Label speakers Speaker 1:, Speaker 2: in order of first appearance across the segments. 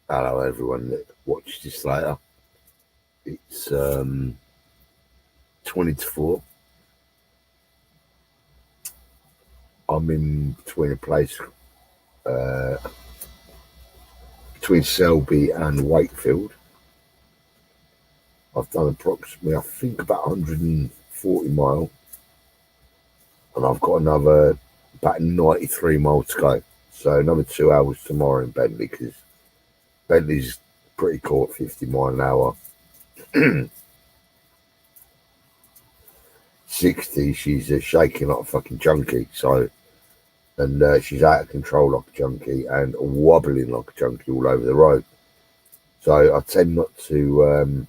Speaker 1: Hello, everyone that watches this later. It's 20 to 4. I'm in between a place uh, between Selby and Wakefield. I've done approximately, I think, about 140 mile, and I've got another about 93 miles to go. So another 2 hours tomorrow in Bentley, because Bentley's pretty cool at 50 mile an hour. 60, she's shaking like a fucking junkie. So, and she's out of control like a junkie and wobbling like a junkie all over the road. So I tend not to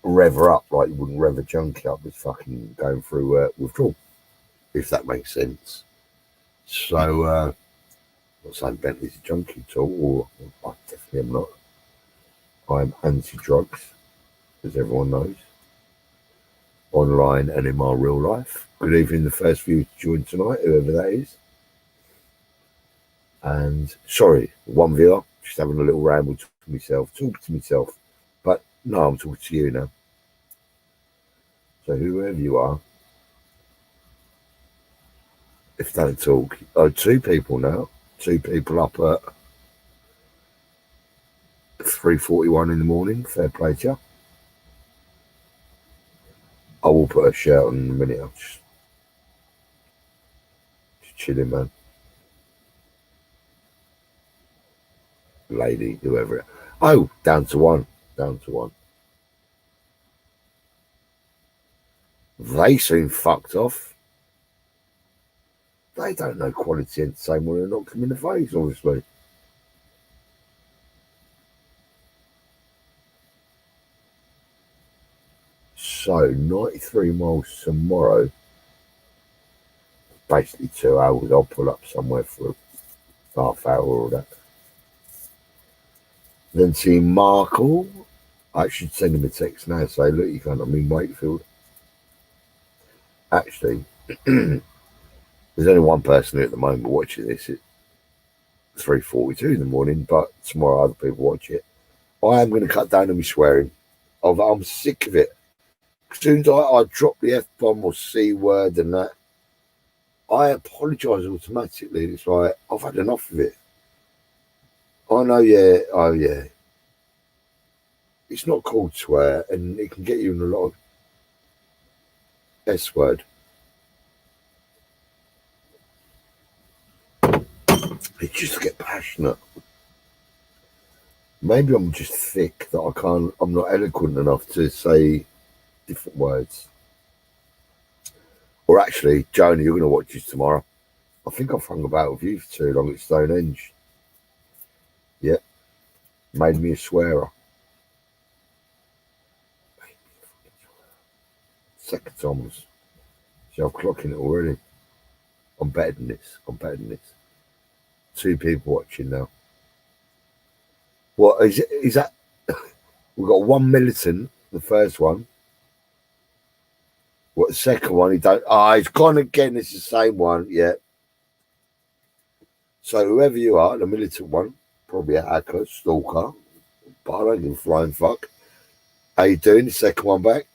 Speaker 1: rev her up like you wouldn't rev a junkie up with fucking going through withdrawal, if that makes sense. So, I'm not saying Bentley's a junkie at all, or I definitely am not. I'm anti-drugs, as everyone knows, online and in my real life. Good evening, the first viewer to join tonight, whoever that is. And sorry, one viewer, just having a little ramble to myself, talking to myself. But no, I'm talking to you now. So whoever you are, if they don't talk, two people now, two people up at 3:41 in the morning. Fair play to you. I will put a shirt on in a minute. I'm just chilling, man. Lady, whoever. Oh, down to one. Down to one. They seem fucked off. They don't know quality entertainment when they're not coming in the face, obviously. So, 93 miles tomorrow. Basically 2 hours. I'll pull up somewhere for a half hour or that. Then see Markle. I should send him a text now. Say, look, you can't. I'm in Wakefield. Actually, there's only one person at the moment watching this at 3:42 in the morning, but tomorrow other people watch it. I am going to cut down on my swearing. I'm sick of it. As soon as I drop the F bomb or C word and that, I apologise automatically. It's like, I've had enough of it. I know, yeah, oh yeah. It's not called swear, and it can get you in a lot of S word. It's just to get passionate. Maybe I'm just thick that I'm not eloquent enough to say different words. Or actually, Jonah, you're going to watch this tomorrow. I think I've hung about with you for too long at Stonehenge. Yeah. Made me a swearer. Second Thomas. See, I'm clocking it already. I'm better than this. I'm better than this. Two people watching now. What is that? We've got one militant, the first one. What, the second one? He don't. He's gone again. It's the same one. Yeah. So whoever you are, the militant one, probably a hacker, stalker, but I don't give a flying fuck. How you doing? The second one back.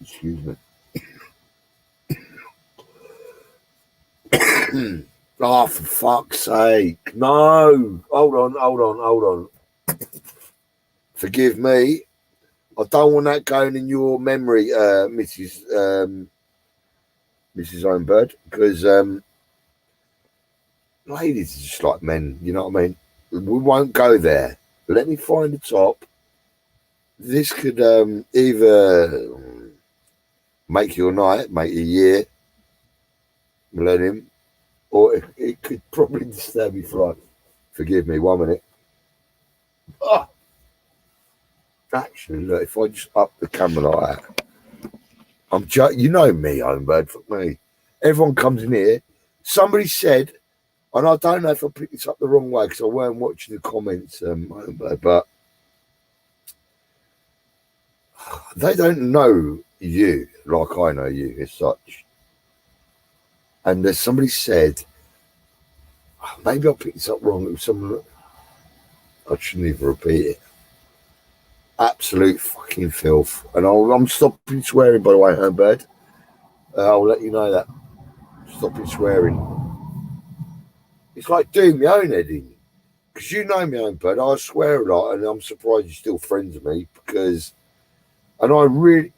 Speaker 1: Excuse me. Oh, for fuck's sake. No. Hold on. Forgive me. I don't want that going in your memory, Mrs. Ownbird, because ladies are just like men, you know what I mean? We won't go there. Let me find the top. This could either make your night, make your year, millennium, or it could probably disturb you for life. Forgive me, 1 minute. Oh. Actually, look, if I just up the camera like that, you know me, Homebird, fuck me. Everyone comes in here. Somebody said, and I don't know if I picked this up the wrong way because I weren't watching the comments, Homebird, but they don't know you, like I know you as such. And there's somebody said, maybe I picked this up wrong. It was someone, I shouldn't even repeat it. Absolute fucking filth. And I'm stopping swearing, by the way, Homebird. I'll let you know that. Stopping swearing. It's like doing my own heading. Because you know me, Homebird. I swear a lot, and I'm surprised you're still friends with me. Because, and I really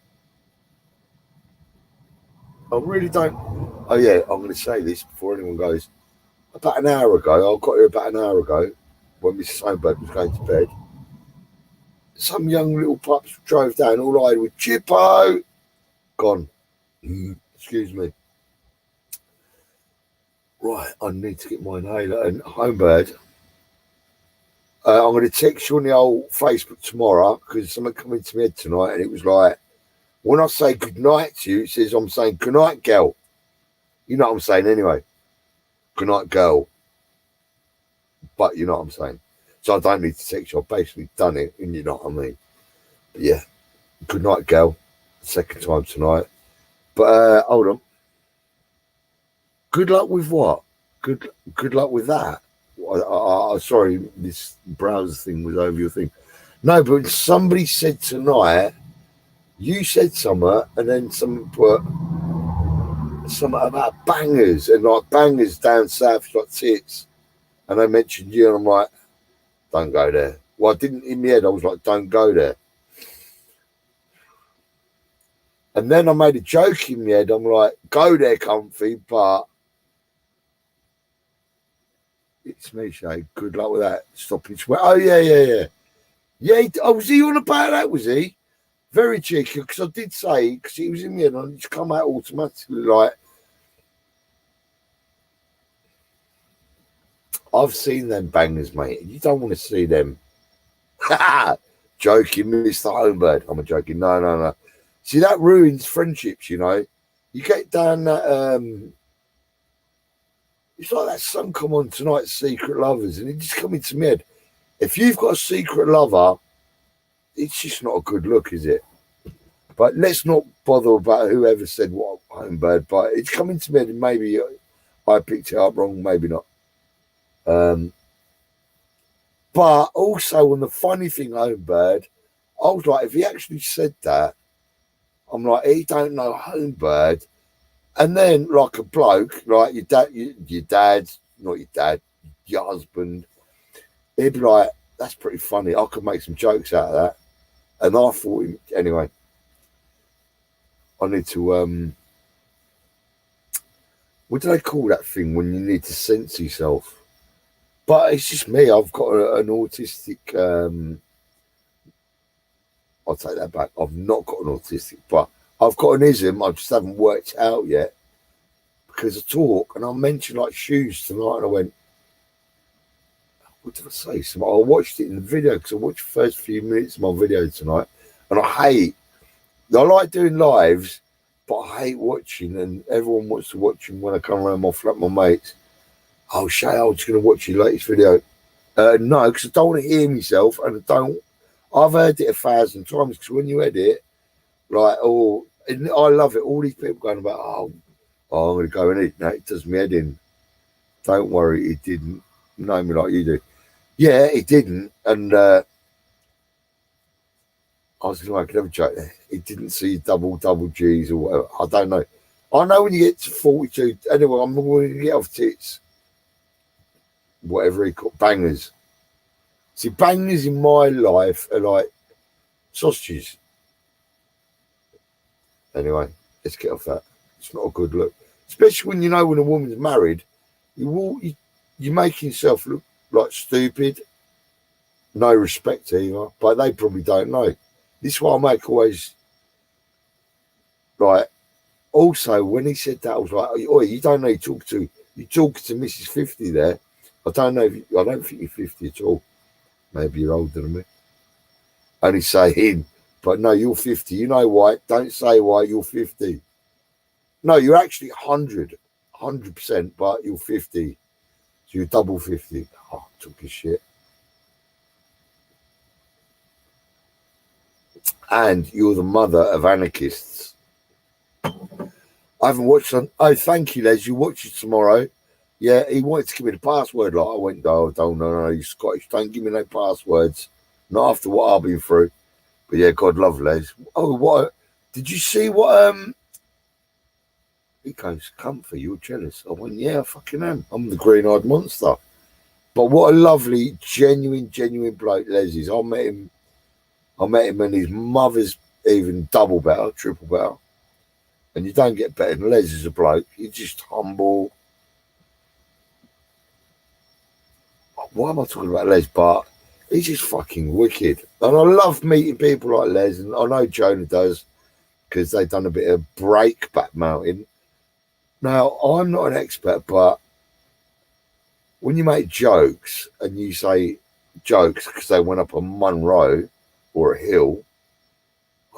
Speaker 1: don't. Oh yeah, I'm going to say this before anyone goes. About an hour ago, I got here about an hour ago when Mrs. Homebird was going to bed. Some young little pups drove down, all I had was Chippo. Gone. Excuse me. Right, I need to get my inhaler. And Homebird, I'm going to text you on the old Facebook tomorrow because someone come into my head tonight and it was like, when I say good night to you, it says I'm saying good night, girl. You know what I'm saying anyway. Good night, girl. But you know what I'm saying. So I don't need to text you. I've basically done it, and you know what I mean. But yeah, good night, girl. Second time tonight. But hold on. Good luck with what? Good luck with that. Sorry, this browser thing was over your thing. No, but somebody said tonight, you said something, and then someone put something about bangers, and like bangers down south, like tits. And I mentioned you, and I'm like, don't go there. Well, I didn't, in the head, I was like, don't go there. And then I made a joke in my head. I'm like, go there, comfy, but it's me, Shay. Good luck with that. Stopping sweat. Oh, yeah. Yeah, was he on about that, was he? Very cheeky, because I did say, because he was in my head, and it's come out automatically like, I've seen them bangers, mate. You don't want to see them. Joking, Mr. Homebird. I'm a joking. No. See, that ruins friendships, you know. You get down that, it's like that song come on tonight, Secret Lovers, and it just come into my head. If you've got a secret lover, it's just not a good look, is it? But let's not bother about whoever said what, Homebird, but it's coming to me, and maybe I picked it up wrong, maybe not. But also on the funny thing, Homebird, I was like, if he actually said that, I'm like, he don't know Homebird. And then, like a bloke, like your dad, not your dad, your husband, he'd be like, that's pretty funny. I could make some jokes out of that. And I thought, anyway, I need to, what do they call that thing when you need to sense yourself? But it's just me. I've got an autistic, I'll take that back. I've not got an autistic, but I've got an ism. I just haven't worked out yet because I talk and I mentioned like shoes tonight and I went, what did I say? So I watched it in the video because I watched the first few minutes of my video tonight and I like doing lives, but I hate watching and everyone wants to watch them when I come around my flat, my mates. Oh, Shay, I'm just going to watch your latest video. No, because I don't want to hear myself and I've heard it 1,000 times because when you edit, like, and I love it. All these people going about, I'm going to go and eat. No, it does me head in. Don't worry, it didn't know me like you do. Yeah, it didn't. And I was going to make another joke there. It didn't see double G's or whatever. I don't know. I know when you get to 42. Anyway, I'm going to get off tits. Whatever he called bangers. See, bangers in my life are like sausages. Anyway, let's get off that. It's not a good look, especially when you know when a woman's married. You make yourself look like stupid. No respect either, but they probably don't know. This is why I make always like. Also, when he said that, I was like, "Oh, you don't know you talk to Mrs. 50 there." I don't know. I don't think you're 50 at all. Maybe you're older than me. Only say him, but no, you're 50. You know why? Don't say why. You're 50. No, you're actually 100%, but you're 50. So you're double 50. Oh, took his shit. And you're the mother of anarchists. I haven't watched on. Oh, thank you, Les. You watch it tomorrow. Yeah, he wanted to give me the password. Like I went, no, don't, no, you're Scottish. Don't give me no passwords. Not after what I've been through. But yeah, God love Les. Oh, what? Did you see what? He goes, comfort. You're jealous. I went, yeah, I fucking am. I'm the green-eyed monster. But what a lovely, genuine bloke Les is. I met him and his mother's even double better, triple better. And you don't get better than Les as a bloke. He's just humble. Why am I talking about Les? But he's just fucking wicked. And I love meeting people like Les. And I know Jonah does because they've done a bit of breakback mountain. Now, I'm not an expert, but when you make jokes and you say jokes because they went up a Munro or a hill,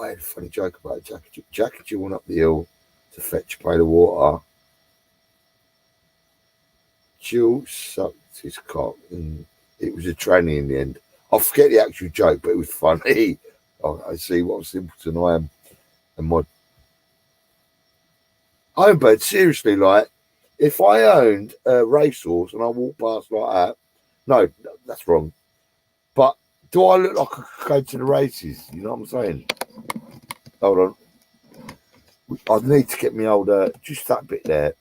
Speaker 1: I had a funny joke about Jack Jill went up the hill to fetch a pail of water. Jill sucked his cock and it was a tranny in the end. I forget the actual joke, but it was funny. I see what a simpleton I am. And my Homebird, seriously, like, if I owned a racehorse and I walked past like that, no, that's wrong. But do I look like I could go to the races? You know what I'm saying? Hold on. I need to get me older, just that bit there.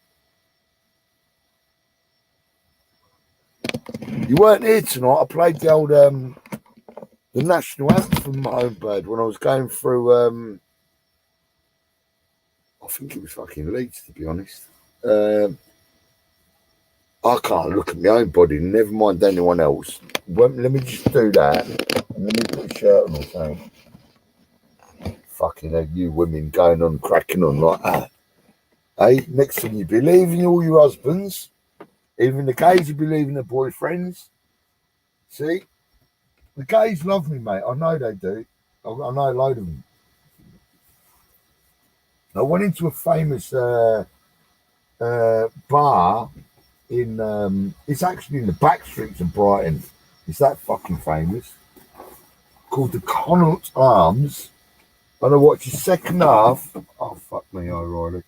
Speaker 1: You weren't here tonight. I played the old, the national anthem, Homebird, when I was going through, I think it was fucking Leeds, to be honest. I can't look at my own body, never mind anyone else. Let me just do that. And let me put a shirt on or something. Fucking hell, you women going on, cracking on like that. Hey, next thing you be leaving all your husbands, even the gays, you be leaving their boyfriends. See? The gays love me, mate. I know they do. I know a load of them. I went into a famous bar in it's actually in the back streets of Brighton. It's that fucking famous. Called the Connaught Arms. And I watched the second half. Oh fuck me, O'Reilly.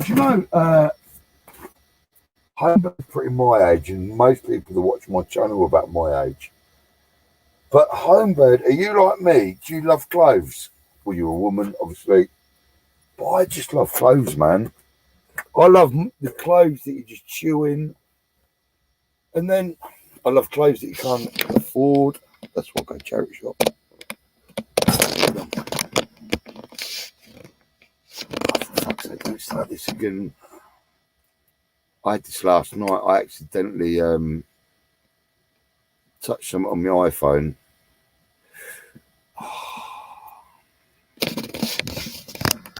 Speaker 1: Do you know Homebird's pretty my age, and most people that watch my channel are about my age. But Homebird, are you like me? Do you love clothes? Well, you're a woman, obviously. But I just love clothes, man. I love the clothes that you just chew in. And then I love clothes that you can't afford. That's why I go charity shop. Oh, for fuck's sake, let's start this again. I had this last night. I accidentally touched something on my iPhone.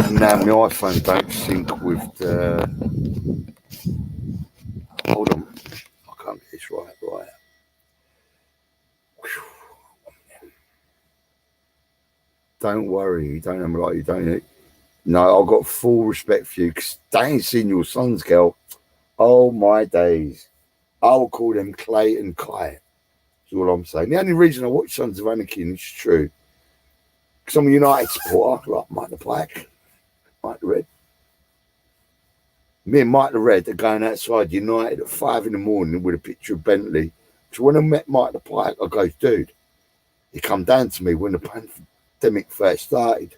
Speaker 1: And now my iPhone don't sync with the... Hold on. I can't get this right. Don't worry. You don't have like you don't... No, I've got full respect for you because they ain't seen your sons, girl. Oh, my days. I will call them Clay and Kai. That's all I'm saying. The only reason I watch Sons of Anarchy, and it's true, because I'm a United supporter, like Mike the Black, Mike the Red. Me and Mike the Red are going outside United at 5 a.m. with a picture of Bentley. So when I met Mike the Pike, I go, dude, he come down to me when the pandemic first started.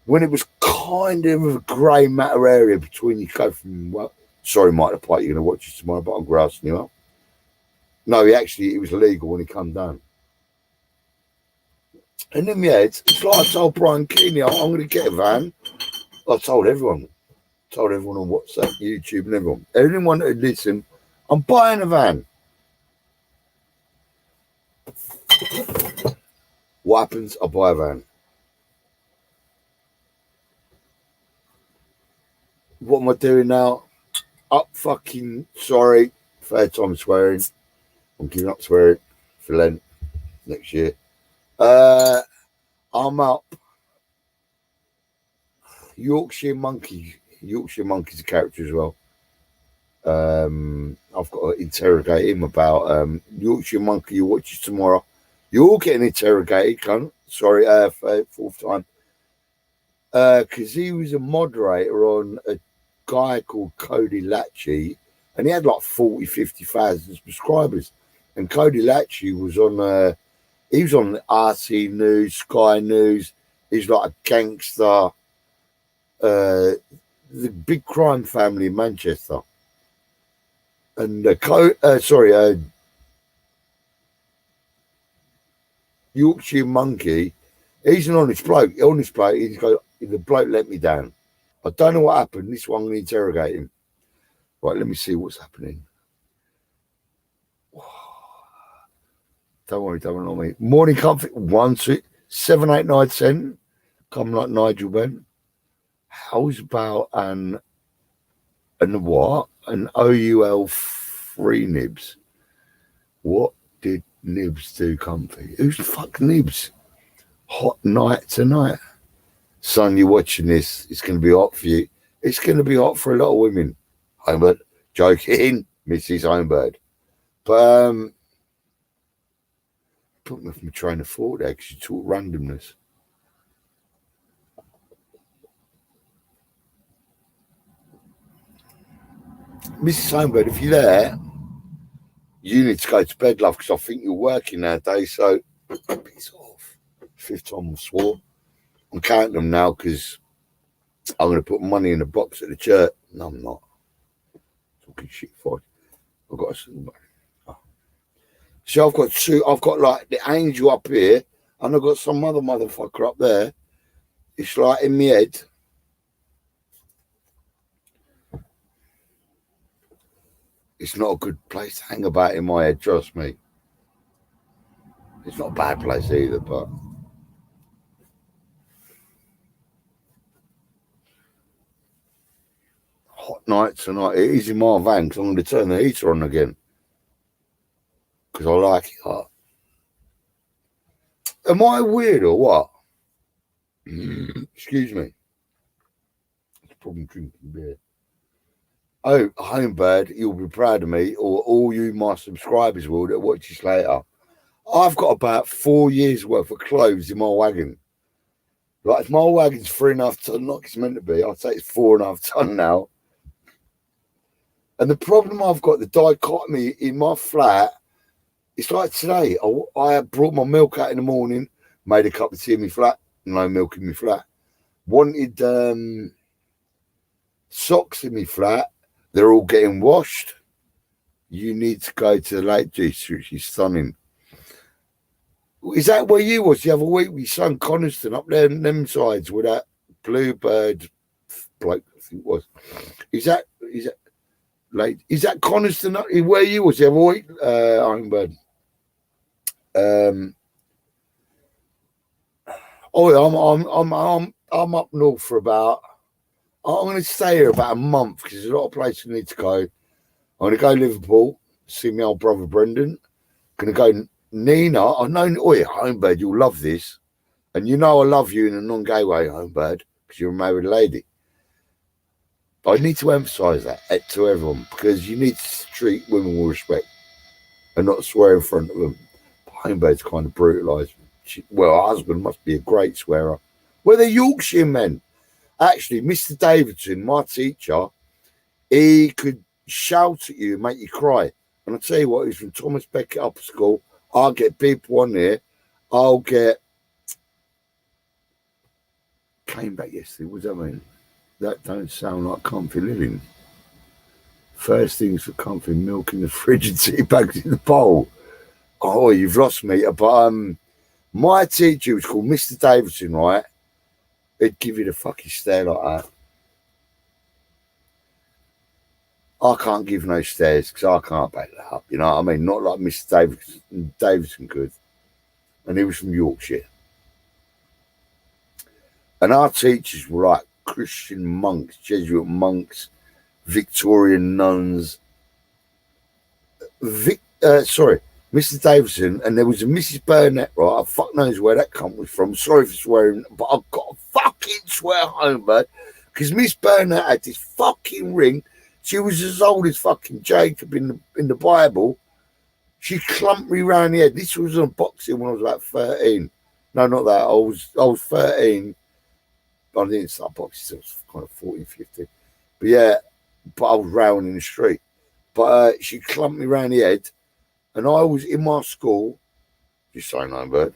Speaker 1: When it was kind of a grey matter area between you go from, well, sorry, Mike the Pike, you're going to watch this tomorrow, but I'm grassing you up. No, it was illegal when he come down. And then, yeah, it's like I told Brian Keeney, I'm going to get a van. I told everyone on WhatsApp, YouTube, and everyone. Anyone that would listen, I'm buying a van. What happens? I buy a van. What am I doing now? Sorry. Third time swearing. I'm giving up swearing for Lent next year. I'm up. Yorkshire Monkey's a character as well. I've got to interrogate him about Yorkshire Monkey. You watch it tomorrow. You're all getting interrogated, cunt. Sorry, for fourth time. because he was a moderator on a guy called Cody Latchy, and he had like 50,000 subscribers. And Cody Latchy was on, he was on RT News, Sky News. He's like a gangster, the big crime family in Manchester. And Yorkshire Monkey, he's an honest bloke. He's got the bloke let me down. I don't know what happened. This one I'm going to interrogate him. Right, let me see what's happening. Don't worry, don't annoy me. Morning comfort 1 6 7 8 9 10. Come like Nigel Ben. How's about an what? An OUL 3 nibs. What did Nibs do, comfy? Who's the fuck Nibs? Hot night tonight. Son, you're watching this. It's going to be hot for you. It's going to be hot for a lot of women. Homebird. Joking, Mrs. Homebird. But, put me off my train of thought there because you talk randomness. Mrs. Homebird, if you're there, you need to go to bed, love, because I think you're working nowadays, so piss off. 5th time I swore. I'm counting them now because I'm going to put money in the box at the church. No, I'm not. Talking shit for you. I've got a... So I've got like the angel up here, and I've got some other motherfucker up there. It's like in my head. It's not a good place to hang about in my head, trust me. It's not a bad place either, but... Hot night tonight. It is in my van because I'm going to turn the heater on again. Because I like it hot. Am I weird or what? Excuse me. It's probably drinking beer. Oh, Homebird, you'll be proud of me, or all you, my subscribers will, that watch this later. I've got about 4 years worth of clothes in my wagon. Like, if my wagon's 3.5 ton, like it's meant to be, I'd say it's 4.5 ton now. And the problem I've got, the dichotomy in my flat, it's like today. I brought my milk out in the morning, made a cup of tea in my flat, no milk in my flat. Wanted socks in my flat. They're all getting washed. You need to go to the Lake District. She's stunning. Is that where you was the other week with your son Coniston up there in them sides with that bluebird bloke, I think it was. Is that Coniston where you was the other week, Homebird? I'm up north for about... I'm going to stay here about a month because there's a lot of places I need to go. I'm going to go Liverpool, see my old brother Brendan. Going to go Nina. I know, Homebird, you'll love this. And you know I love you in a non-gay way, Homebird, because you're a married lady. I need to emphasise that to everyone because you need to treat women with respect and not swear in front of them. Homebird's kind of brutalised. Well, her husband must be a great swearer. Well, they're Yorkshire men. Actually, Mr. Davidson, my teacher, he could shout at you and make you cry. And I'll tell you what, he's from Thomas Becket Upper School. I'll get people on there. I'll get... Came back yesterday. What does that mean? That don't sound like comfy living. First things for comfy, milk in the fridge and tea bags in the bowl. Oh, you've lost me. But my teacher was called Mr. Davidson, right? He'd give you the fucking stare like that. I can't give no stares because I can't back that up. You know what I mean? Not like Mr. Davidson could. And he was from Yorkshire. And our teachers were like Christian monks, Jesuit monks, Victorian nuns. Mr. Davidson, and there was a Mrs. Burnett, right? I fuck knows where that come was from. Sorry for swearing, but I've got to fucking swear Homebird because Miss Burnett had this fucking ring. She was as old as fucking Jacob in the Bible. She clumped me round the head. This was on boxing when I was about 13. No, not that. I was 13. I didn't start boxing, so I was kind of 14, 15. But yeah, but I was rowing in the street. But she clumped me round the head, and I was in my school, just saying no bird.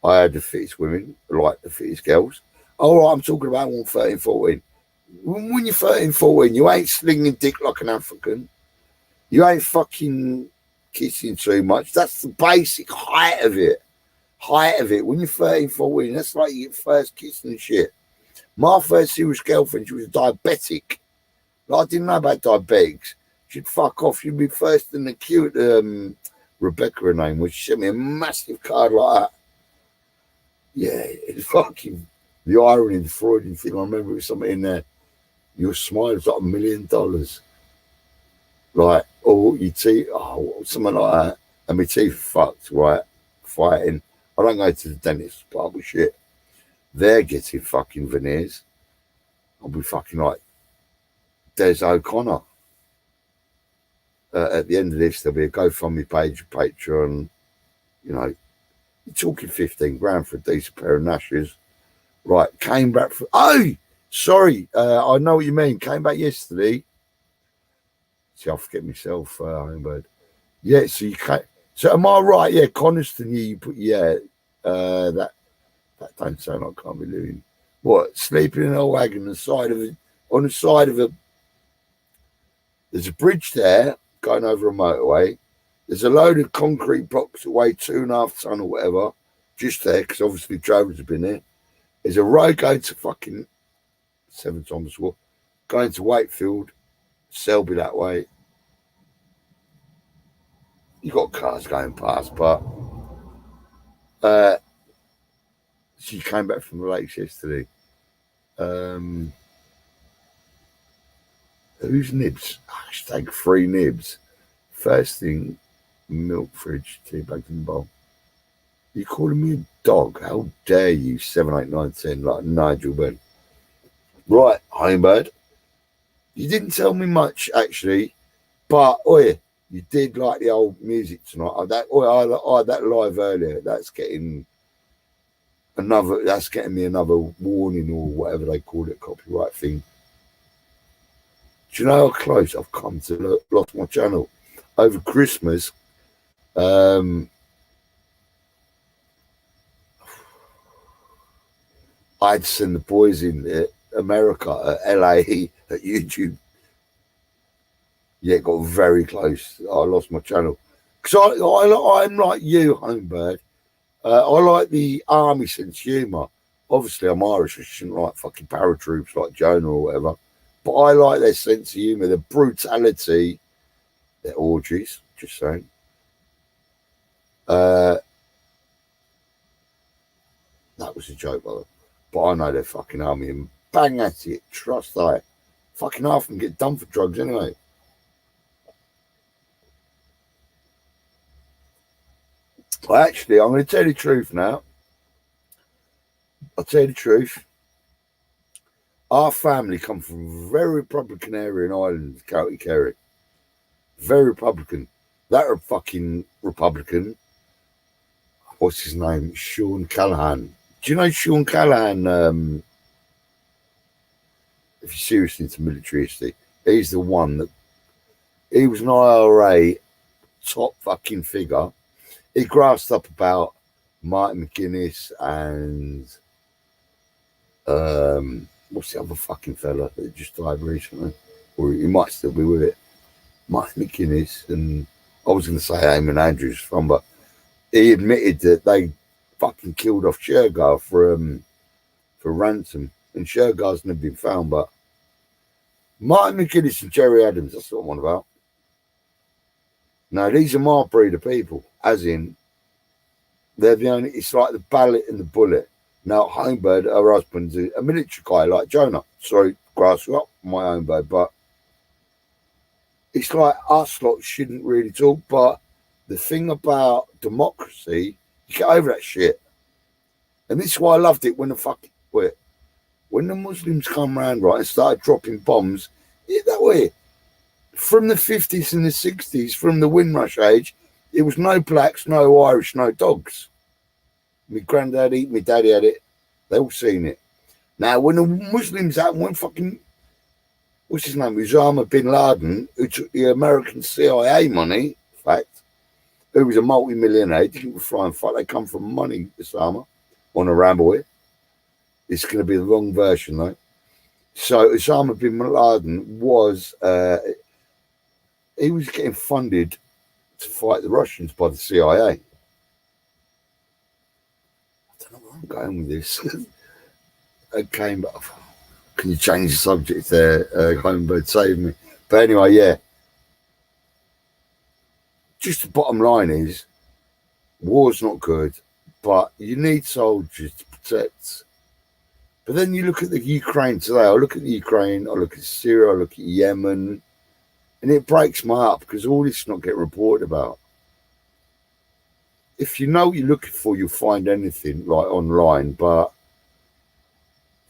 Speaker 1: I had the fittest women, like the fittest girls. All right, I'm talking about when 13, 14. When you're 13, 14, you ain't slinging dick like an African. You ain't fucking kissing too much. That's the basic height of it. Height of it. When you're 13, 14, that's like your first kiss and shit. My first serious girlfriend, she was diabetic. Like, I didn't know about diabetics. She'd fuck off. She'd be first in the queue at Rebecca, her name was. She sent me a massive card like that. Yeah, it's fucking the irony, the Freudian thing. I remember it was something in there. Your smile's like $1 million. Like, or your teeth, something like that. And my teeth fucked, right? Fighting. I don't go to the dentist, but I'll be shit. They're getting fucking veneers. I'll be fucking like Des O'Connor. At the end of this, there'll be a GoFundMe page, Patreon. You know, you're talking 15 grand for a decent pair of Nashers. Right, came back for. Oh, sorry. I know what you mean. Came back yesterday. See, I forget myself, Homebird. Yeah, so you can't. So am I right? Yeah, Coniston, you put, yeah, that don't sound like I can't be living. What, sleeping in a wagon on the side of a, there's a bridge there going over a motorway. There's a load of concrete blocks that weigh 2.5 ton or whatever, just there, because obviously drivers have been there. There's a road going to fucking 7 Thomas Walk, going to Wakefield, Selby that way. You got cars going past, but she came back from the lakes yesterday. Who's Nibs? Hashtag free Nibs. First thing, milk fridge, tea bags in the bowl. You calling me a dog? How dare you? 7, 8, 9, 10, like Nigel Ben. Right, Homebird. You didn't tell me much actually, but you did like the old music tonight. I that live earlier. That's getting me another warning or whatever they call it, copyright thing. Do you know how close I've come to lost my channel over Christmas? I'd send the boys in America, LA, at YouTube. Yeah, it got very close. I lost my channel. Because I'm like you, Homebird. I like the army sense humour. Obviously, I'm Irish. I shouldn't like fucking paratroops like Jonah or whatever. But I like their sense of humour, the brutality, their orgies, just saying. That was a joke, brother. But I know they're fucking army and bang at it. Trust I. Fucking half of them get done for drugs anyway. Well, actually, I'm going to tell you the truth now. I'll tell you the truth. Our family come from a very Republican area in Ireland, County Kerry. Very Republican. That are fucking Republican. What's his name? Sean Callahan. Do you know Sean Callahan? If you're seriously into military history, he's the one that he was an IRA top fucking figure. He grasped up about Martin McGuinness and what's the other fucking fella that just died recently? Or he might still be with it. Martin McGuinness, and I was going to say Eamon Andrews from, but he admitted that they fucking killed off Shergar for ransom, and Shergar's never been found. But Martin McGuinness and Jerry Adams, that's what I'm on about. No, these are my breed of people, as in they're the only. It's like the ballot and the bullet. Now, Homebird, her husband's a military guy like Jonah. Sorry, grass up my own bird, but it's like us lot shouldn't really talk. But the thing about democracy, you get over that shit. And this is why I loved it when when the Muslims come round, right, and started dropping bombs, that way. From the 50s and the 60s, from the Windrush age, it was no blacks, no Irish, no dogs. My granddaddy, my daddy had it. They all seen it. Now, when the Muslims happened, when fucking, what's his name, Osama bin Laden, who took the American CIA money, in fact, who was a multi-millionaire, he didn't fly and fuck, they come from money, Osama, on a ramble here. It's going to be the wrong version, though. So Osama bin Laden was, he was getting funded to fight the Russians by the CIA. I don't know where I'm going with this. Okay, but can you change the subject there? Homebird, save me. But anyway, yeah. Just the bottom line is, war's not good, but you need soldiers to protect. But then you look at the Ukraine today. I look at the Ukraine, I look at Syria, I look at Yemen, and it breaks my heart because all this not get reported about. If you know what you're looking for, you'll find anything like online, but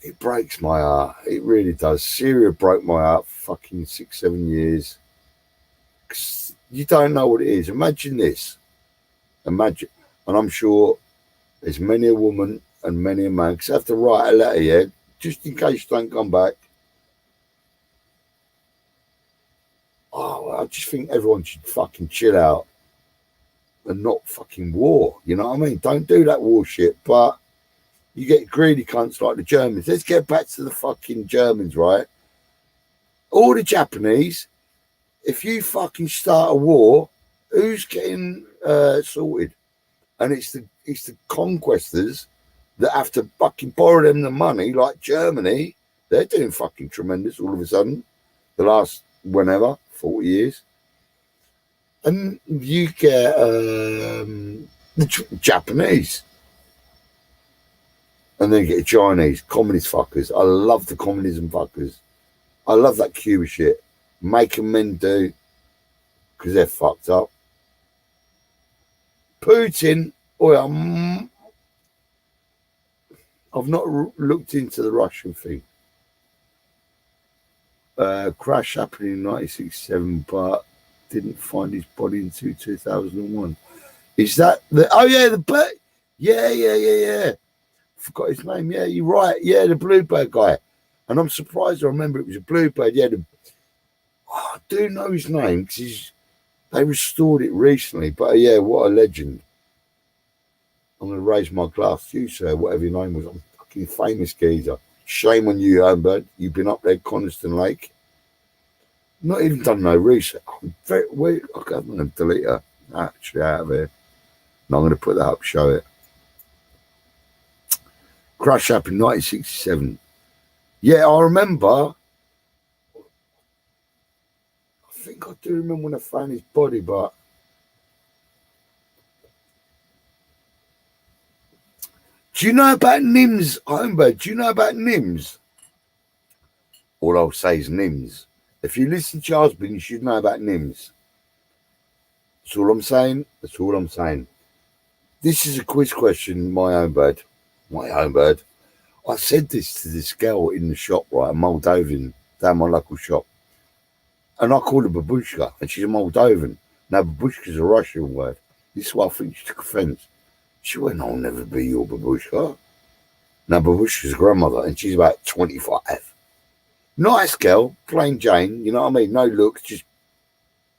Speaker 1: it breaks my heart. It really does. Syria broke my heart for fucking 6-7 years. You don't know what it is. Imagine this. Imagine. And I'm sure there's many a woman and many a man, because I have to write a letter, yeah, just in case you don't come back. Oh, I just think everyone should fucking chill out and not fucking war. You know what I mean? Don't do that war shit, but you get greedy cunts like the Germans. Let's get back to the fucking Germans, right? All the Japanese, if you fucking start a war, who's getting sorted? And it's the conquestors that have to fucking borrow them the money, like Germany. They're doing fucking tremendous all of a sudden, the last, whenever, 40 years. And you get the Japanese. And then you get the Chinese, communist fuckers. I love the communism fuckers. I love that Cuba shit. Making men do, because they're fucked up. Putin, I've not looked into the Russian thing. Crash happened in 1967, but didn't find his body until 2001. Is that the? Oh yeah, the bird. Yeah. Forgot his name. Yeah, you're right. Yeah, the bluebird guy. And I'm surprised I remember it was a bluebird. Yeah, I do know his name because they restored it recently. But yeah, what a legend. I'm going to raise my glass to you, sir, whatever your name was. I'm a fucking famous geezer. Shame on you, Homebird. You've been up there, Coniston Lake. Not even done no research. I'm going to delete her. Actually, out of here. And I'm going to put that up, show it. Crash happened in 1967. Yeah, I remember. I think I do remember when I found his body, but do you know about Nims, Homebird? Do you know about Nims? All I'll say is Nims. If you listen to your husband, you should know about Nims. That's all I'm saying. That's all I'm saying. This is a quiz question, my Homebird. My Homebird. I said this to this girl in the shop, right, a Moldovan, down my local shop. And I called her babushka, and she's a Moldovan. Now, babushka's a Russian word. This is why I think she took offence. She went, I'll never be your babushka. Now, babushka's grandmother, and she's about 25. Nice girl, plain Jane, you know what I mean? No looks, just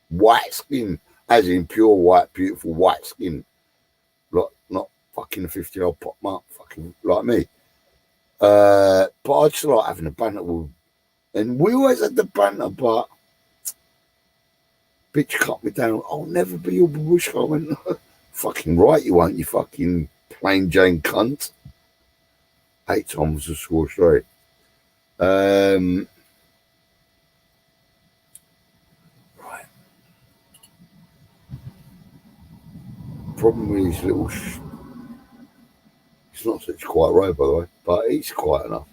Speaker 1: white skin, as in pure white, beautiful white skin. Like, not fucking a 50-year-old pop mark, fucking like me. But I just like having a banter with, and we always had the banter, but bitch cut me down. I'll never be your babushka. I went, fucking right, you won't, you fucking plain Jane cunt. 8 times a swore straight. Right. Problem with his little. It's not such a quiet road, by the way, but it's quiet enough.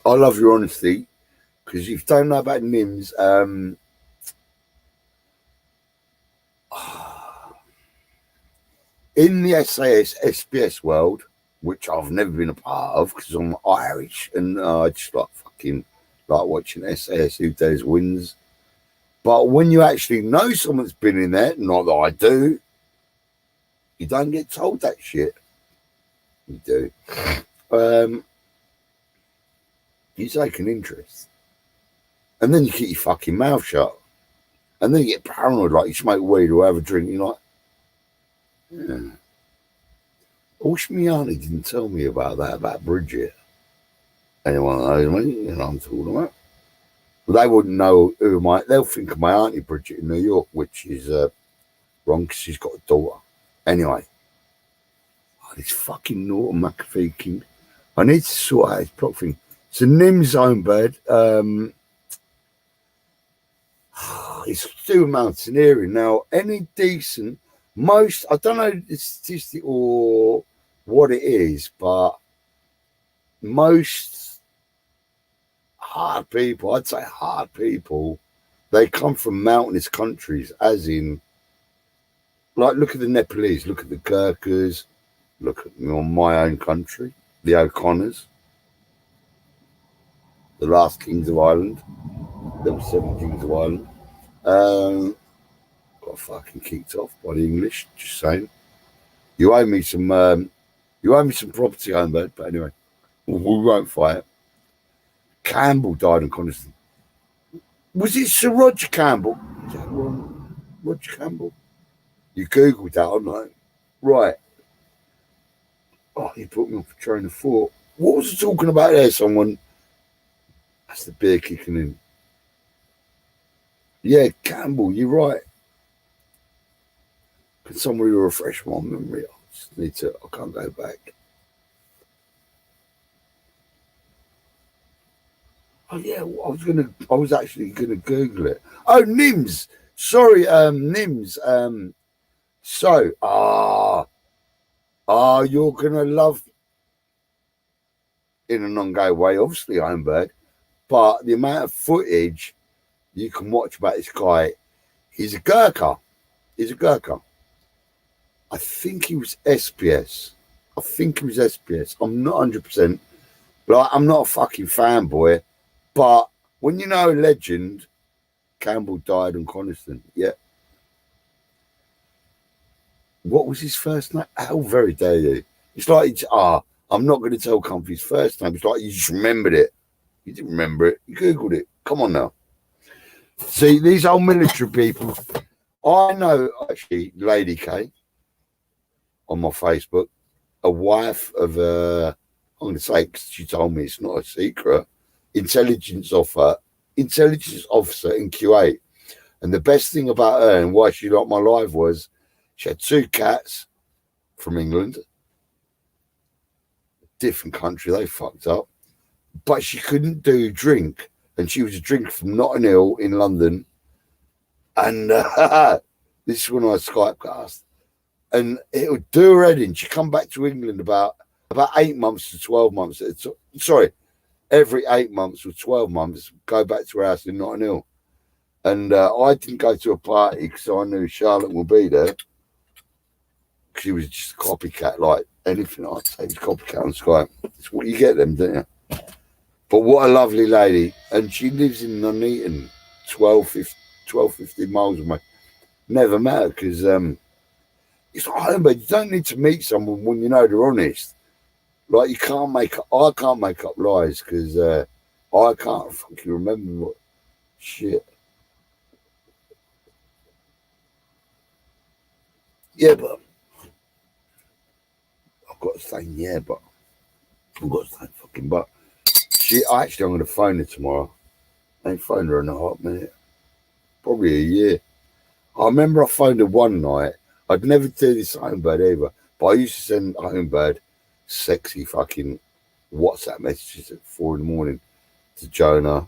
Speaker 1: I love your honesty, because if you don't know about Nims, in the SAS SBS world, which I've never been a part of because I'm Irish and I just like fucking like watching SAS Who Dares Wins. But when you actually know someone's been in there, not that I do, you don't get told that shit. You do. You take an interest. And then you keep your fucking mouth shut. And then you get paranoid, like you smoke weed or have a drink, you're like, yeah. I wish my auntie didn't tell me about that, about Bridget. Anyone knows me, you know I'm talking about. But they wouldn't know who they'll think of my auntie Bridget in New York, which is wrong because she's got a daughter. Anyway, this fucking Norton McAfee king. I need to sort out his plot thing. So Nim's own bed. It's still mountaineering. Now, any decent, most, I don't know the statistic or what it is, but most hard people, I'd say hard people, they come from mountainous countries, as in, like, look at the Nepalese, look at the Gurkhas, look at my own country, the O'Connors, the last kings of Ireland. There were 7 kings of Ireland. Got fucking kicked off by the English, just saying. You owe me some property, Homebird, but anyway, we won't fight. Campbell died in Coniston. Was it Sir Roger Campbell? Is that wrong? Roger Campbell? You Googled that, online. Right. Oh, you put me off a train of thought. What was I talking about there, someone? That's the beer kicking in. Yeah, Campbell, you're right. Can somebody refresh my memory? I can't go back. Oh yeah, I was actually gonna Google it. Oh, Nims. Sorry, Nims. You're gonna love, in a non-gay way, obviously, Homebird, but the amount of footage you can watch about this guy, he's a Gurkha. I think he was SPS. I'm not 100%. Like, I'm not a fucking fanboy, but when you know a legend, Campbell died in Coniston. Yeah. What was his first name? How very dare you? It's like, I'm not going to tell Comfy's first name. It's like you just remembered it. You didn't remember it. You Googled it. Come on now. See, these old military people. I know, actually, Lady K on my Facebook, a wife of I'm going to say, because she told me it's not a secret, intelligence officer in Kuwait. And the best thing about her and why she liked my live was she had 2 cats from England, different country, they fucked up, but she couldn't do drink, and she was a drinker from Notting Hill in London. And this is when I Skype cast, and it would do her head in. She come back to England about 8 months to 12 months. Every 8 months or 12 months, go back to her house in Notting Hill. And I didn't go to a party because I knew Charlotte would be there. She was just a copycat, like anything I'd say was copycat on Skype. It's what you get them, don't you? But what a lovely lady. And she lives in Nuneaton, 12, 15 miles away. Never met her because it's like home, but you don't need to meet someone when you know they're honest. Like, I can't make up lies because I can't fucking remember what shit. Yeah, but I've got to say, I'm going to phone her tomorrow. I ain't phoned her in a hot minute. Probably a year. I remember I phoned her one night. I'd never do this at Homebird either, but I used to send Homebird sexy fucking WhatsApp messages at 4 a.m. to Jonah,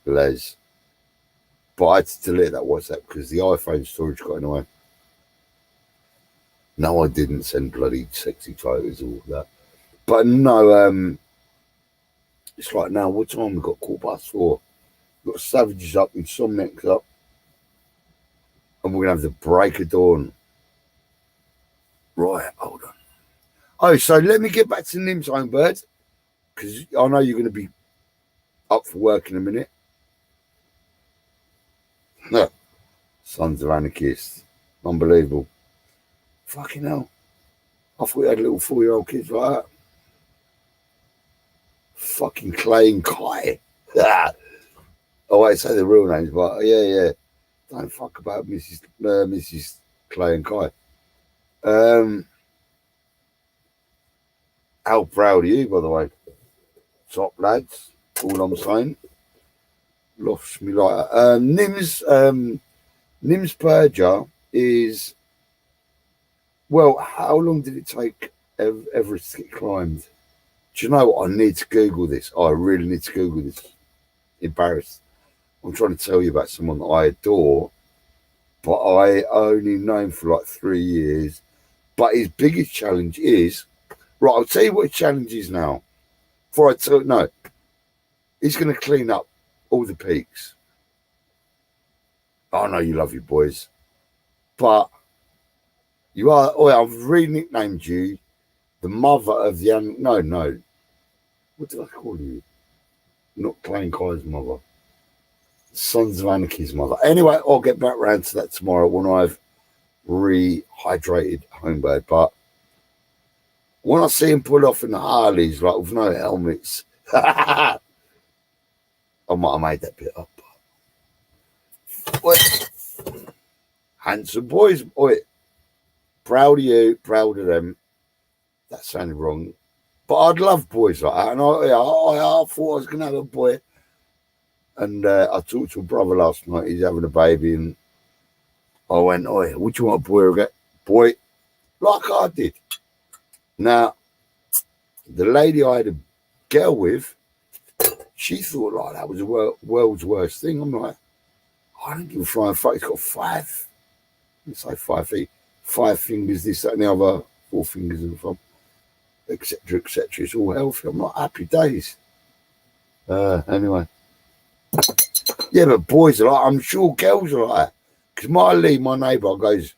Speaker 1: Les. But I had to delete that WhatsApp because the iPhone storage got in the way. No, I didn't send bloody sexy photos or all that. But no, it's like now, what time we got? 4:15. We've got Savages up, Insomniacs up. And we're going to have the break of dawn. Right, hold on. Oh, so let me get back to Nim's Homebird, because I know you're going to be up for work in a minute. No. Sons of Anarchists. Unbelievable. Fucking hell. I thought we had little 4-year-old kids like that. Fucking Clay and Kai. I won't say the real names, but yeah. Don't fuck about Mrs. Clay and Kai. How proud are you, by the way? Top lads. All I'm saying. Lost me like that. Nim's Berger is, well, how long did it take Everest to get climbed? Do you know what? I need to Google this. I really need to Google this. Embarrassed. I'm trying to tell you about someone that I adore, but I only know him for like 3 years. But his biggest challenge is, right, I'll tell you what his challenge is now. Before I tell you, no, he's going to clean up all the peaks. I know you love your boys, but you are, I've really nicknamed you the mother of the, no. What did I call you? Not Plain Kai's mother. Sons of Anarchy's mother. Anyway, I'll get back round to that tomorrow when I've rehydrated Homebird. But when I see him pull off in the Harleys, like with no helmets, I might have made that bit up. But, handsome boys, proud of you, proud of them. That sounded wrong. But I'd love boys like that. And I thought I was going to have a boy. And I talked to a brother last night. He's having a baby. And I went, would you want a boy or a girl? Boy, like I did. Now, the lady I had a girl with, she thought like that was the world's worst thing. I'm like, I don't give a flying fuck. It's got 5. Let's say 5 feet. 5 fingers, this, that, and the other. 4 fingers in the front. Etc. It's all healthy. I'm not happy days. Anyway. Yeah, but boys are like, I'm sure girls are like that. Because my neighbour, goes,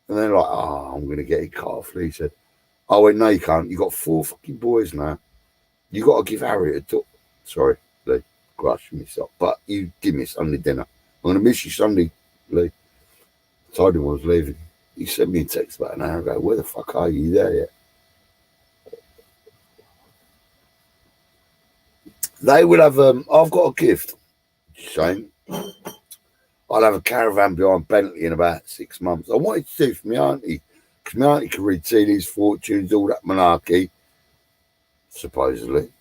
Speaker 1: and they're like, I'm going to get it cut off. He said, I went, no, you can't. You got 4 fucking boys now. You got to give Harry a talk. Sorry, Lee, crushing myself. But you give me Sunday dinner. I'm going to miss you Sunday, Lee. I told him I was leaving. He sent me a text about an hour ago. Where the fuck are you? There yet? They will have, I've got a gift. Shame. I'll have a caravan behind Bentley in about 6 months. I wanted to do for my auntie, because my auntie can read tea leaves, fortunes, all that malarkey, supposedly.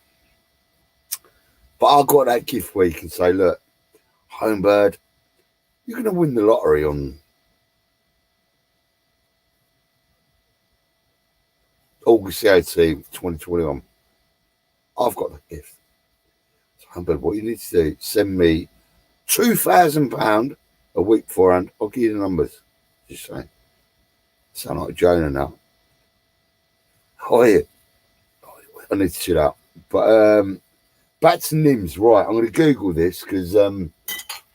Speaker 1: But I've got that gift where you can say, look, Homebird, you're going to win the lottery on August the 18th, 2021. I've got that gift. But what you need to do, send me £2,000 a week beforehand. I'll give you the numbers. Just saying. Sound like Jonah now. I need to chill out. But back to Nims. Right, I'm going to Google this because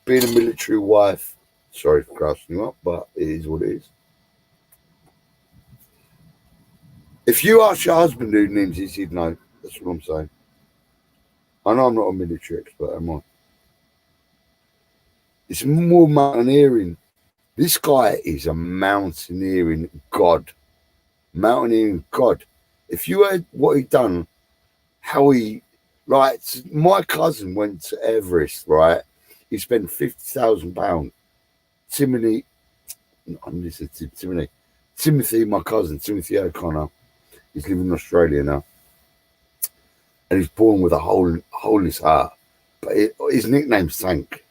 Speaker 1: being a military wife, sorry for crossing you up, but it is what it is. If you ask your husband who Nims is, he'd know. That's what I'm saying. I know I'm not a military expert, am I? It's more mountaineering. This guy is a mountaineering god. Mountaineering god. If you heard what he done, how he, like, my cousin went to Everest, right? He spent £50,000. Timothy, my cousin, Timothy O'Connor, he's living in Australia now. And he's born with a hole in his heart. But his nickname's Tank.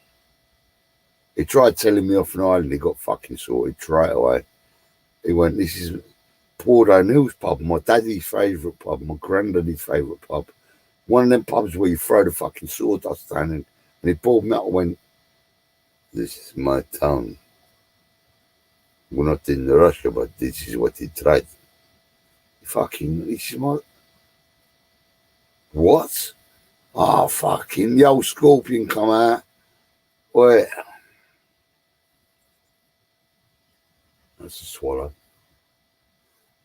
Speaker 1: He tried telling me off an island, he got fucking sorted straight away. He went, this is Port O'Neill's pub, my daddy's favourite pub, my granddaddy's favourite pub. One of them pubs where you throw the fucking sawdust down in. And he pulled me out and went, this is my town. We're not in Russia, but this is what he tried. Fucking, this is my... What? Fucking, the old scorpion come out. Wait. That's a swallow.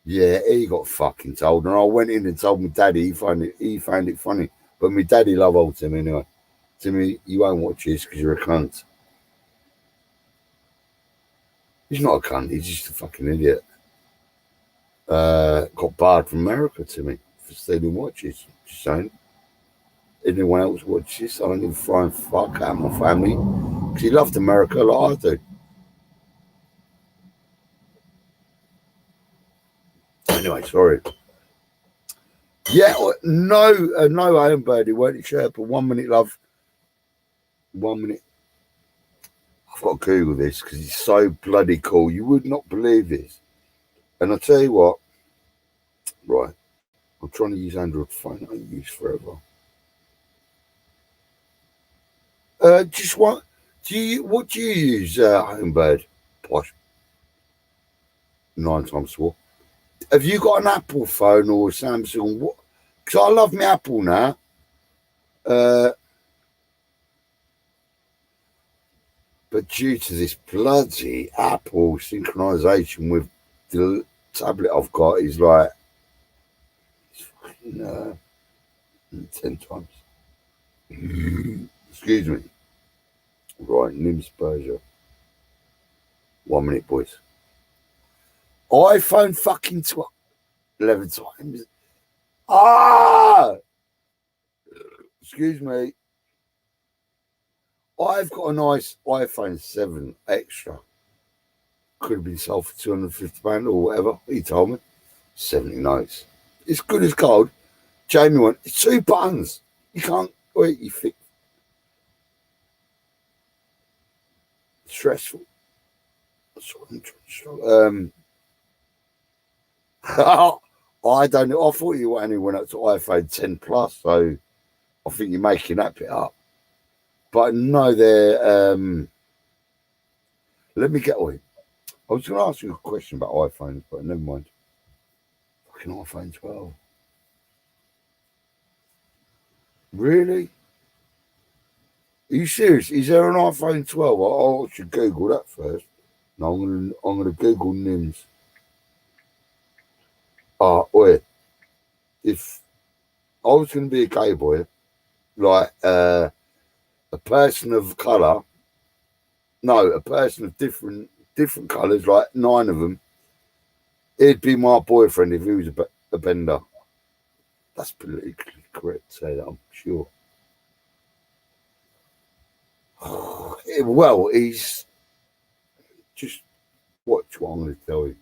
Speaker 1: Yeah, he got fucking told. And I went in and told my daddy, he found it funny. But my daddy loved old Tim anyway. Timmy, you won't watch this because you're a cunt. He's not a cunt. He's just a fucking idiot. Got barred from America to me for stealing watches. Just saying. Anyone else watches, I don't give a flying fuck out of my family. Because he loved America like I do. Anyway, sorry. Yeah, no Iron Birdie, weren't it, Sherpa? 1 minute, love. 1 minute. I've got to Google this because it's so bloody cool. You would not believe this. And I'll tell you what, right, I'm trying to use Android phone I use forever. Just what do you use, Homebird? Posh. 9 times 4. Have you got an Apple phone or a Samsung? What? Because I love my Apple now. But due to this bloody Apple synchronization with the tablet I've got is like it's fucking 10 times. Excuse me. Right, Nims Persia. 1 minute, boys. iPhone fucking 11 times. Excuse me. I've got a nice iPhone 7 extra. Could have been sold for £250 or whatever. He told me. 70 notes. It's good as gold. Jamie went, it's 2 buttons. You can't wait, you think. Stressful. I don't know. I thought you only went up to iPhone 10 Plus, so I think you're making that bit up. But no, they're. Let me get away. I was going to ask you a question about iPhones, but never mind. Fucking iPhone 12. Really? Are you serious? Is there an iPhone 12? I should Google that first. No, I'm gonna Google Nims. Wait. If I was going to be a gay boy, like a person of colour, no, a person of different colours, like 9 of them, it'd be my boyfriend if he was a bender. That's politically correct to say that, I'm sure. Well, he's just watch what I'm going to tell you.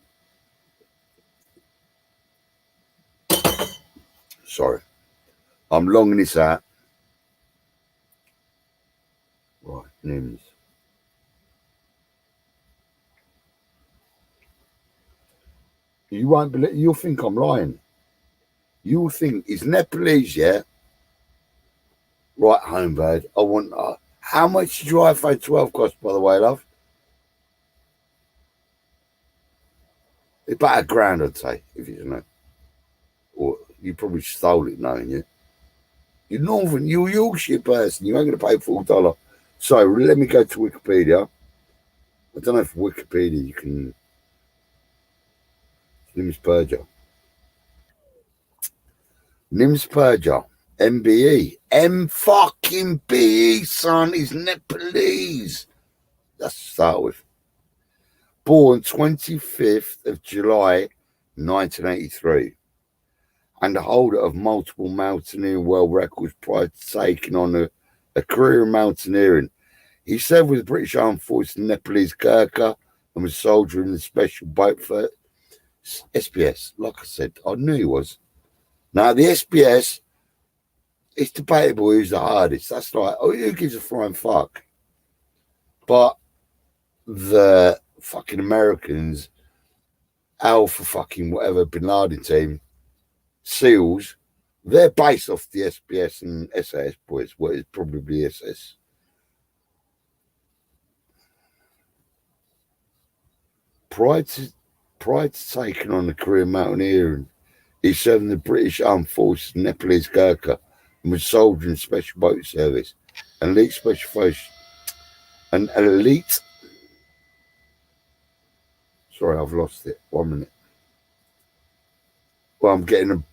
Speaker 1: Sorry. I'm longing this out. Right, Nims. You won't believe. You'll think I'm lying. You'll think it's Nepalese, yeah. Right, Homebird. I want. How much did your iPhone 12 cost, by the way, love? About £1,000, I'd say, if you know. Or you probably stole it, knowing you. You're a Yorkshire person. You ain't going to pay $4. So let me go to Wikipedia. I don't know if Wikipedia you can. Nims Perja. Nims Perja. MBE. M fucking BE, son, is Nepalese. That's to start with. Born 25th of July, 1983. And a holder of multiple mountaineering world records prior to taking on a career in mountaineering. He served with the British Armed Forces in Nepalese Gurkha and was a soldier in the special boat for SBS. Like I said, I knew he was. Now, the SBS, it's debatable who's the hardest. That's like, who gives a flying fuck? But the fucking Americans, Alpha fucking whatever Bin Laden team, SEALs, they're based off the SBS and SAS boys. What is probably SS. Prior to taking on a career in mountaineering, he served in the British Armed Forces Nepalese Gurkha and was soldier in Special Boat Service, an elite special force, an elite. Sorry, I've lost it. 1 minute. Well, I'm getting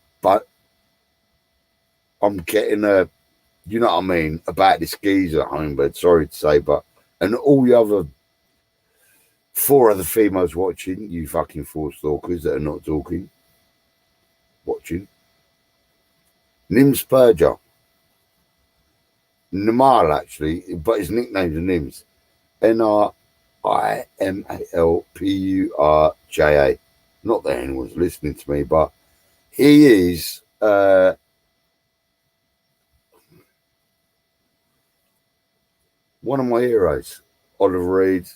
Speaker 1: you know what I mean, about this geezer at home, but sorry to say, but and all the other 4 other females watching, you fucking 4 stalkers that are not talking, watching. Nims Purger. Nimal, actually, but his nickname's Nims. Nimalpurja. Not that anyone's listening to me, but he is one of my heroes. Oliver Reed.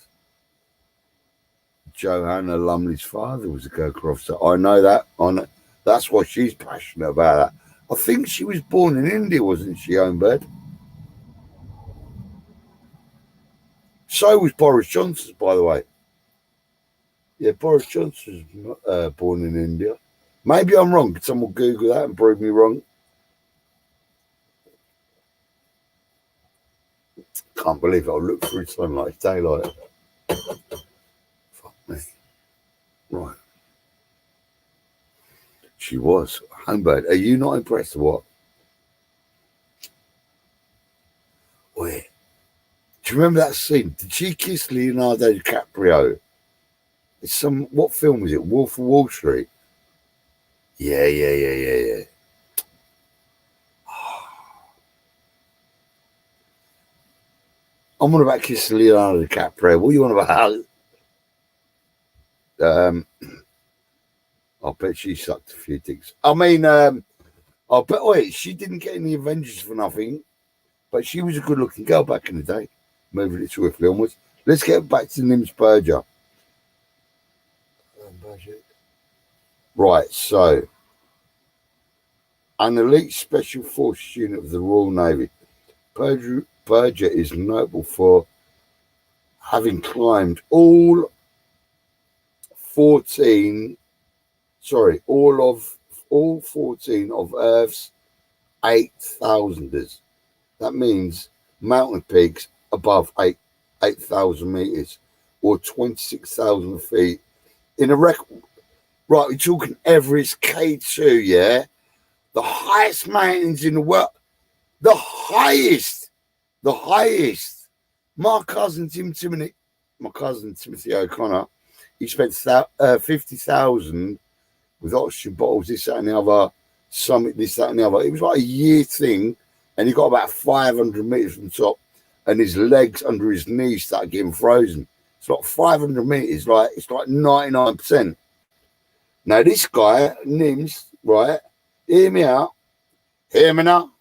Speaker 1: Johanna Lumley's father was a Gurkha officer. I know that. That's why she's passionate about that. I think she was born in India, wasn't she, Homebird? So was Boris Johnson, by the way. Yeah, Boris Johnson was born in India. Maybe I'm wrong. Could someone Google that and prove me wrong? Can't believe it. I'll look through sunlight. It's daylight. Fuck me. Right. She was. Homebird, are you not impressed or what? Where? Do you remember that scene? Did she kiss Leonardo DiCaprio? It's what film was it? Wolf of Wall Street? Yeah. I'm on about kissing Leonardo DiCaprio. What are you on about? I bet she sucked a few dicks. I mean, I bet, wait, she didn't get in the Avengers for nothing, but she was a good looking girl back in the day. Moving it swiftly onwards. Let's get back to Nims Purja. Right, so an elite special forces unit of the Royal Navy. Purja is notable for having climbed all 14 of Earth's 8,000ers. That means mountain peaks above 8,000 meters or 26,000 feet in a record. Right, we're talking Everest K2, yeah? The highest mountains in the world. The highest. My cousin Timothy O'Connor, he spent 50,000 with oxygen bottles, this, that, and the other, summit, this, that, and the other. It was like a year thing, and he got about 500 meters from the top, and his legs under his knees started getting frozen. It's like 500 meters, like it's like 99%. Now this guy, Nims, right? Hear me out. Hear me now.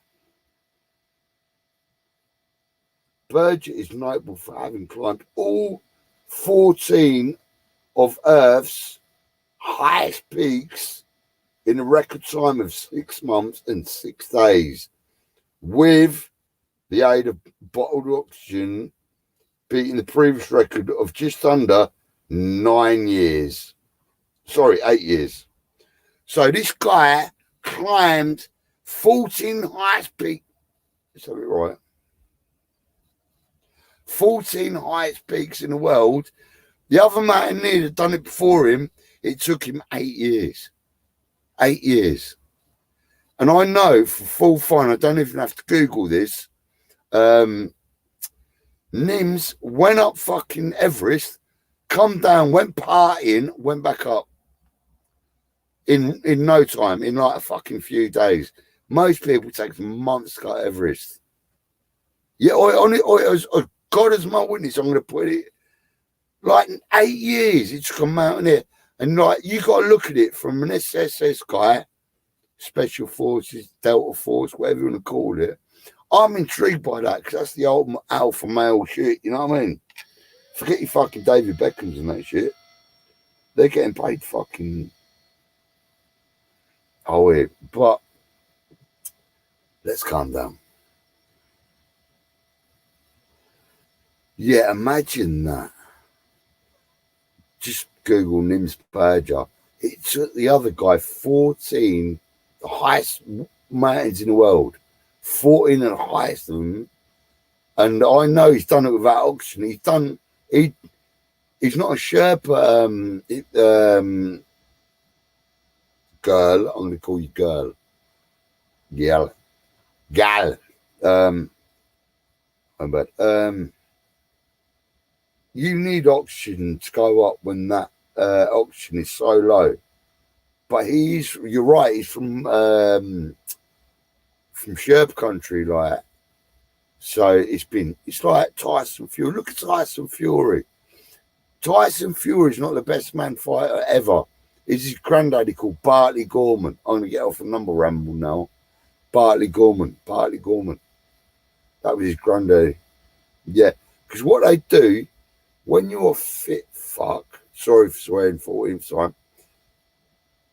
Speaker 1: Purja is notable for having climbed all 14 of Earth's highest peaks in a record time of 6 months and 6 days, with the aid of bottled oxygen, beating the previous record of just under 9 years. Sorry, 8 years. So this guy climbed 14 highest peaks. Is that right? 14 highest peaks in the world. The other mountaineer had done it before him. It took him 8 years. 8 years. And I know for full fun, I don't even have to Google this. Nims went up fucking Everest, come down, went partying, went back up. In no time, in like a fucking few days. Most people take months to go to Everest. Yeah, God as my witness, I'm going to put it, like 8 years it took a mountaineer. And like, you got to look at it from an SSS guy, Special Forces, Delta Force, whatever you want to call it. I'm intrigued by that because that's the ultimate alpha male shit, you know what I mean? Forget your fucking David Beckhams and that shit. They're getting paid fucking... Oh, yeah, but let's calm down. Yeah, imagine that. Just Google Nims Purja. It took the other guy 14, the highest mountains in the world, 14 and the highest of them. And I know he's done it without oxygen. He's not a Sherpa girl. I'm going to call you girl. Gal. But you need oxygen to go up when that oxygen is so low. But you're right, he's from Sherb country, like. So it's like Tyson Fury. Look at Tyson Fury. Tyson Fury's not the best man fighter ever. It's his granddaddy called Bartley Gorman. I'm going to get off a number ramble now. Bartley Gorman. That was his granddaddy. Yeah, because what they do, when you're a fit fuck, sorry for swearing 14th time,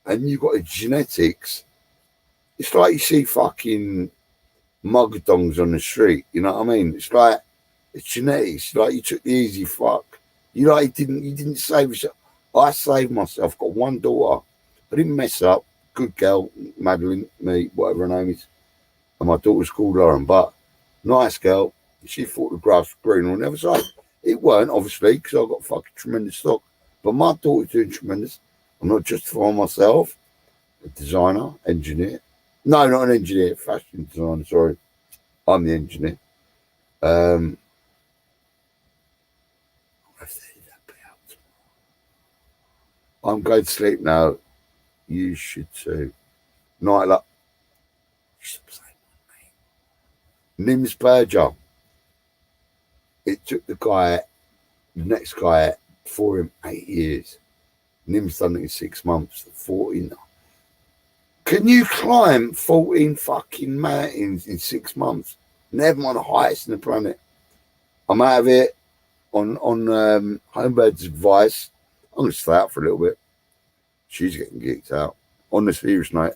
Speaker 1: and you've got the genetics, it's like you see fucking mugdongs on the street, you know what I mean? It's like, it's genetics, like you took the easy fuck. You didn't save yourself. I saved myself, got one daughter. I didn't mess up. Good girl, Madeline, me, whatever her name is. And my daughter's called Lauren, but nice girl. She thought the grass was green on the other side. It weren't, obviously, because I've got fucking tremendous stock. But my daughter's doing tremendous. I'm not justifying myself. A designer, engineer. No, not an engineer, fashion designer, sorry. I'm the engineer. I'm going to sleep now. You should too. Night luck. Stop saying my name. Nims Berger. It took the next guy for him 8 years. Nim's done it in 6 months. 14. Can you climb 14 fucking mountains in 6 months? Never mind the highest in the planet. I'm out of it on Homebird's advice. I'm going to stay out for a little bit. She's getting geeked out. On the serious note,